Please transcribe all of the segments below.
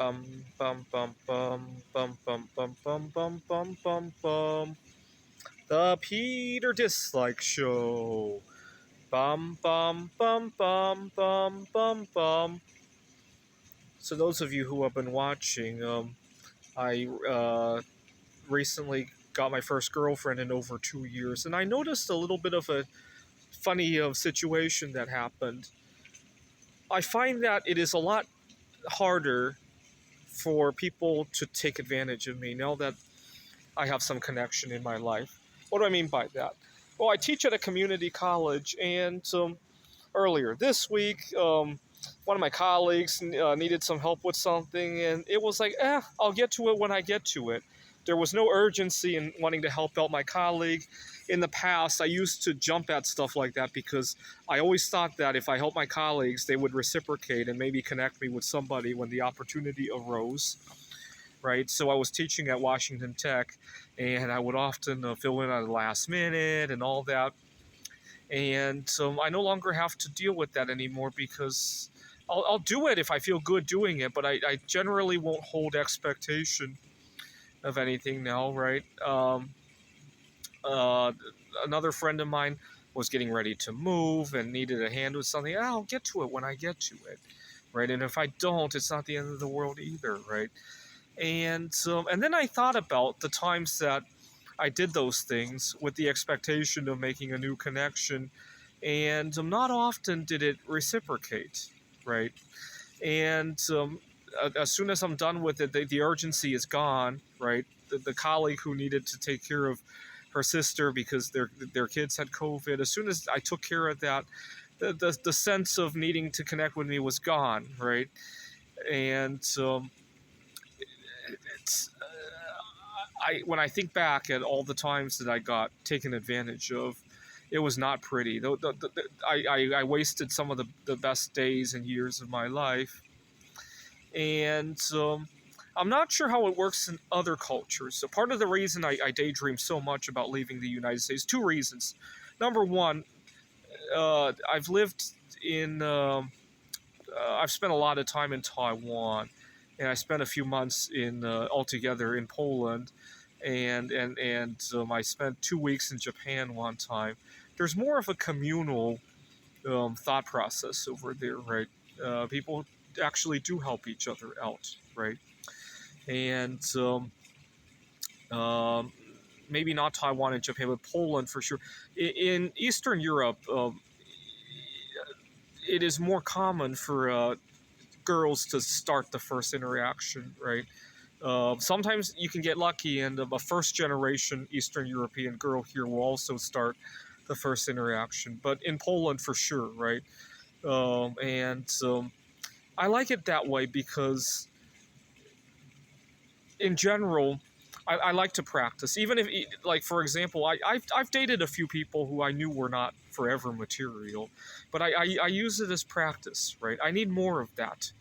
Bum bum bum bum bum bum bum bum bum bum bum bum. The Peter Dislike Show. Bum bum bum bum bum bum bum. So those of you who have been watching, I recently got my first girlfriend in over 2 years, and I noticed a little bit of a funny situation that happened. I find that it is a lot harder for people to take advantage of me now that I have some connection in my life. What do I mean by that? Well, I teach at a community college, and earlier this week, one of my colleagues needed some help with something, and it was like, I'll get to it when I get to it. There was no urgency in wanting to help out my colleague. In the past, I used to jump at stuff like that because I always thought that if I helped my colleagues, they would reciprocate and maybe connect me with somebody when the opportunity arose, right? So I was teaching at Washington Tech, and I would often fill in at the last minute and all that. And I no longer have to deal with that anymore because I'll do it if I feel good doing it, but I generally won't hold expectation of anything now, right? Uh, Another friend of mine was getting ready to move and needed a hand with something. I'll get to it when I get to it, right? And if I don't, it's not the end of the world either, right? And then I thought about the times that I did those things with the expectation of making a new connection, and not often did it reciprocate, right? And as soon as I'm done with it, the urgency is gone, right? The colleague who needed to take care of her sister because their kids had COVID, as soon as I took care of that, the sense of needing to connect with me was gone, right? And it's when I think back at all the times that I got taken advantage of, it was not pretty. I wasted some of the best days and years of my life, and I'm not sure how it works in other cultures. So part of the reason I daydream so much about leaving the United States, two reasons. Number one, I've lived in, I've spent a lot of time in Taiwan, and I spent a few months in altogether in Poland, and I spent 2 weeks in Japan one time. There's more of a communal thought process over there, right? People actually do help each other out, right? And um, maybe not Taiwan and Japan, but Poland for sure. In Eastern Europe, it is more common for girls to start the first interaction, right? Sometimes you can get lucky, and a first generation Eastern European girl here will also start the first interaction. But in Poland, for sure, right? And I like it that way because, in general, I like to practice. Even if, like, for example, I've dated a few people who I knew were not forever material, but I use it as practice, right? I need more of that.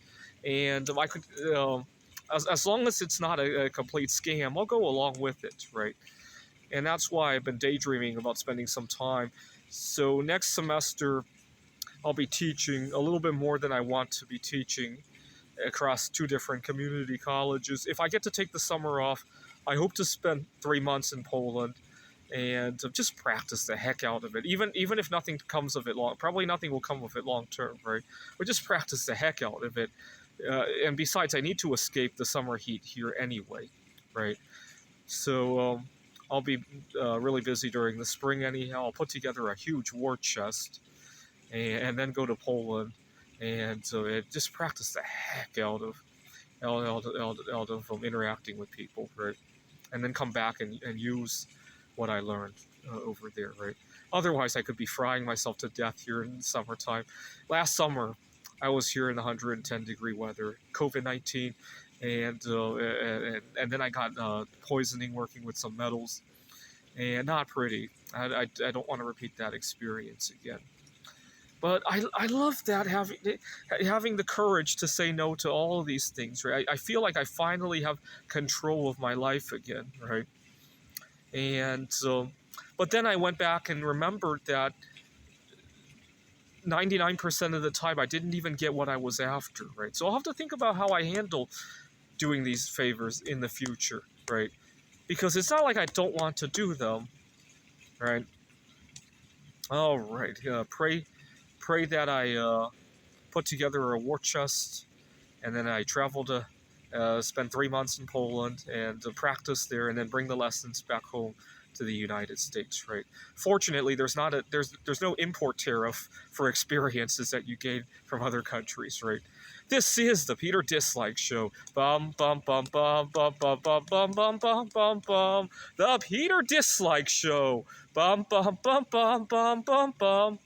And I could, as long as it's not a complete scam, I'll go along with it, right? And that's why I've been daydreaming about spending some time. So next semester, I'll be teaching a little bit more than I want to be teaching across two different community colleges. If I get to take the summer off, I hope to spend 3 months in Poland and just practice the heck out of it. Even if nothing comes of it probably nothing will come of it long term, right? But just practice the heck out of it. And besides, I need to escape the summer heat here anyway, right? So I'll be really busy during the spring anyhow. I'll put together a huge war chest and then go to Poland and just practice the heck out of interacting with people, right? And then come back and use what I learned over there, right? Otherwise, I could be frying myself to death here in the summertime. Last summer, I was here in 110-degree weather, COVID-19, and then I got poisoning working with some metals, and not pretty. I don't want to repeat that experience again. But I love that having the courage to say no to all of these things, right? I feel like I finally have control of my life again, right? And but then I went back and remembered that 99% of the time I didn't even get what I was after, right? So I'll have to think about how I handle doing these favors in the future, right? Because it's not like I don't want to do them, right? All right, pray that I put together a war chest, and then I travel to spend 3 months in Poland and practice there, and then bring the lessons back home to the United States, right? Fortunately, there's no import tariff for experiences that you gain from other countries, right? This is the Peter Dislike Show. Bum bum bum bum bum bum bum bum bum bum bum bum. The Peter Dislike Show. Bum bum bum bum bum bum bum.